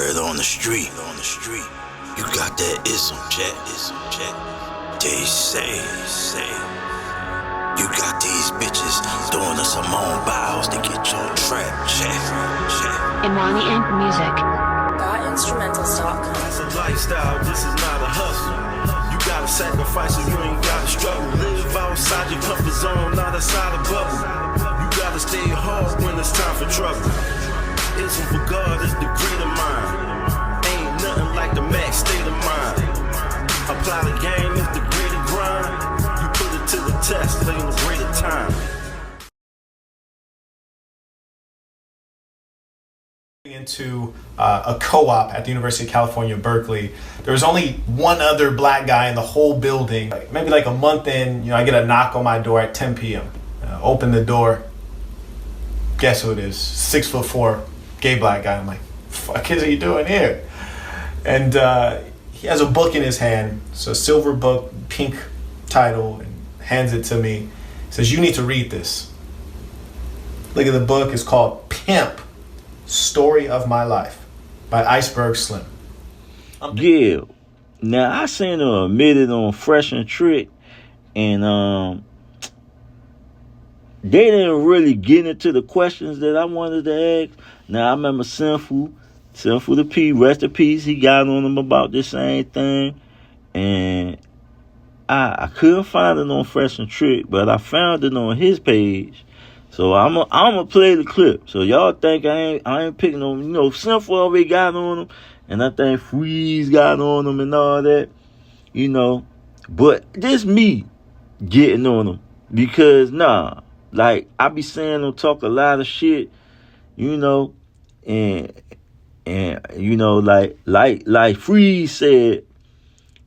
word on the street. You got that ism check. They say. You got these bitches doing us some on bows to get your trap check. Imani Inc. Music. Got instrumental stock. It's a lifestyle, this is not a hustle. You gotta sacrifice or you ain't gotta struggle. Live outside your comfort zone, not outside a bubble. You gotta stay hard when it's time for trouble. Ism for God is the greater mind. Ain't nothing like the max state of mind. Apply the game is the greater grind. You put it to the test, play in the greater time. Into a co-op at the University of California, Berkeley. There was only one other black guy in the whole building. Maybe like a month in, I get a knock on my door at 10 p.m. Open the door. Guess who it is? 6'4", gay black guy. I'm like, fuck is he doing here? And he has a book in his hand. It's a silver book, pink title, and hands it to me. Says, you need to read this. Look at the book. It's called Pimp, Story of My Life by Iceberg Slim. Yeah. Now, I seen her admitted on Fresh and Trick, and they didn't really get into the questions that I wanted to ask. Now, I remember Simpin the P, rest in peace, he got on them about this same thing, and I couldn't find it on Fresh and Trick, but I found it on his page. So I'm gonna play the clip. So y'all think I ain't picking on, Simpin already got on him, and I think Freeze got on him and all that, But this me getting on him because like I be saying them talk a lot of shit, and like Freeze said.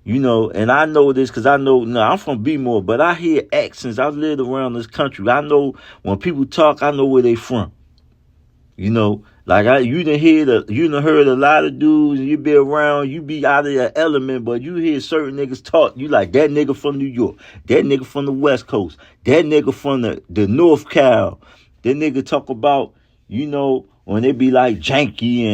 And I know this because I know, I'm from B-More, but I hear accents. I've lived around this country. I know when people talk, I know where they from. You done heard a lot of dudes, and you be around, you be out of your element, but you hear certain niggas talk, you like, that nigga from New York, that nigga from the West Coast, that nigga from the North Cal, that nigga talk about, when they be like janky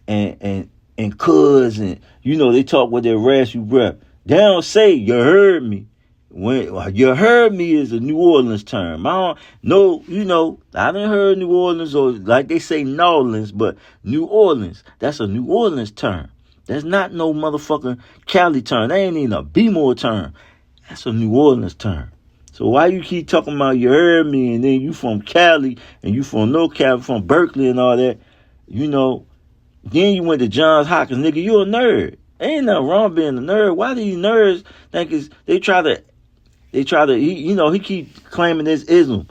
and cuz, and they talk with their raspy breath. They don't say you heard me. When you heard me is a New Orleans term. I done heard New Orleans, or like they say New Orleans, but New Orleans, that's a New Orleans term. That's not no motherfucking Cali term. That ain't even a B-more term. That's a New Orleans term. So why you keep talking about you heard me, and then you from Cali, and you from NorCal, from Berkeley and all that, then you went to Johns Hopkins, nigga, you a nerd. Ain't nothing wrong being a nerd. Why do these nerds think they try to, he keep claiming this ism.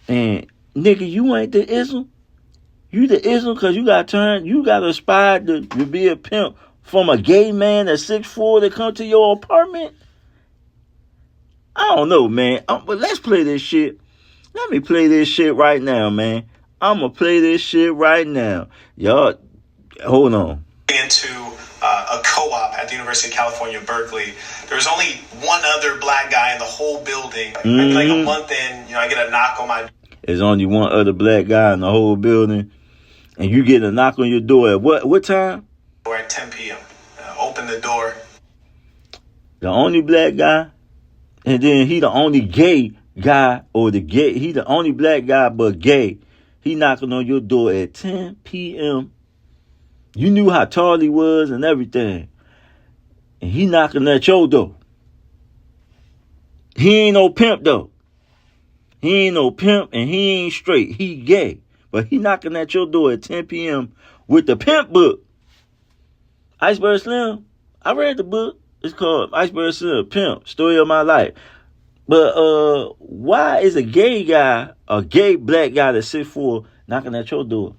And nigga, you ain't the ism. You the ism because you got aspired to be a pimp from a gay man at 6'4" that come to your apartment. I don't know, man. But let's play this shit. Let me play this shit right now, man. I'm going to play this shit right now. Y'all, hold on. Into a co-op at the University of California, Berkeley. There was only one other black guy in the whole building. Maybe like a month in, I get a knock on my door. There's only one other black guy in the whole building, and you get a knock on your door at what time? At 10 p.m. Open the door. The only black guy, and then he the only gay guy, he the only black guy but gay. He knocking on your door at 10 p.m. You knew how tall he was and everything. And he knocking at your door. He ain't no pimp, though. He ain't no pimp, and he ain't straight. He gay. But he knocking at your door at 10 p.m. with the pimp book. Iceberg Slim. I read the book. It's called Iceberg Slim, Pimp, Story of My Life. But why is a gay black guy that's 6'4", knocking at your door?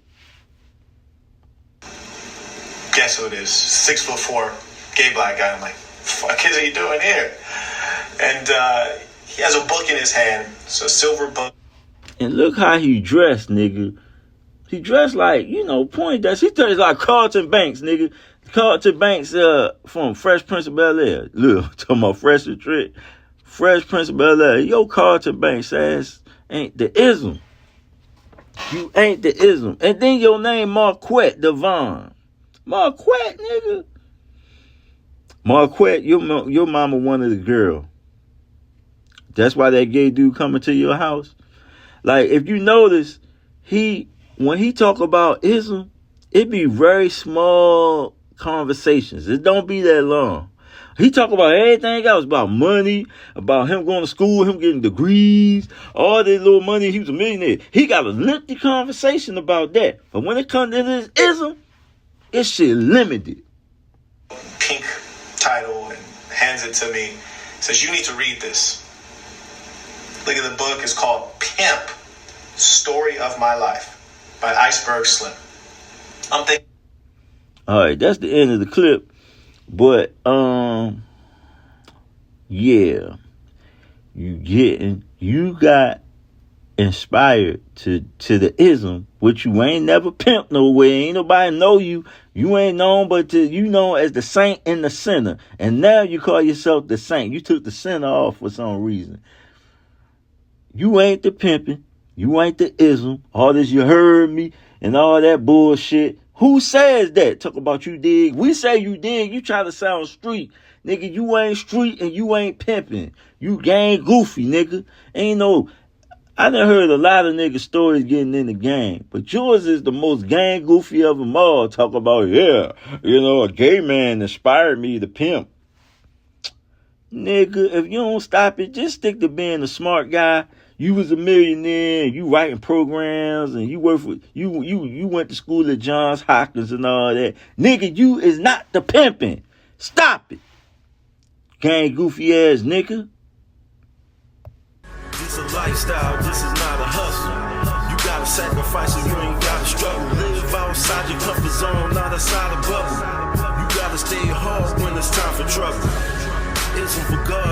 Guess who it is? 6'4", gay black guy. I'm like, fuck is he doing here? And he has a book in his hand. It's a silver book. And look how he dressed, nigga. He dressed like, Poindexter. He dressed like Carlton Banks, nigga. Carlton Banks from Fresh Prince of Bel-Air. Look, talking about Fresh and Trick. Fresh Prince of Bel-Air. Yo, Carlton Banks ass ain't the ism. You ain't the ism. And then your name Marquette Devon. Marquette, nigga. Marquette, your mama wanted a girl. That's why that gay dude coming to your house. Like, if you notice, when he talk about ism, it be very small conversations. It don't be that long. He talk about everything else, about money, about him going to school, him getting degrees, all this little money. He was a millionaire. He got a lengthy conversation about that. But when it comes to this ism, it's shit limited. Pink title and hands it to me. Says, you need to read this. Look at the book. It's called Pimp, Story of My Life by Iceberg Slim. I'm thinking. All right, that's the end of the clip. But, yeah, you got inspired to the ism, which you ain't never pimped nowhere. Ain't nobody know you. You ain't known but you known as the saint in the center. And now you call yourself the saint. You took the center off for some reason. You ain't the pimping. You ain't the ism. All this you heard me and all that bullshit. Who says that? Talk about you dig. We say you dig. You try to sound street. Nigga, you ain't street and you ain't pimping. You gang goofy, nigga. Ain't no... I done heard a lot of nigga stories getting in the game. But yours is the most gang goofy of them all. Talk about, yeah, a gay man inspired me to pimp. Nigga, if you don't stop it, just stick to being a smart guy. You was a millionaire, you writing programs, and you work for you went to school at Johns Hopkins and all that. Nigga, you is not the pimping. Stop it. Gang goofy ass nigga. This a lifestyle, this is not a hustle. You gotta sacrifice and you ain't gotta struggle. Live outside your comfort zone, not outside a bubble. You gotta stay hard when it's time for trouble. Isn't for God.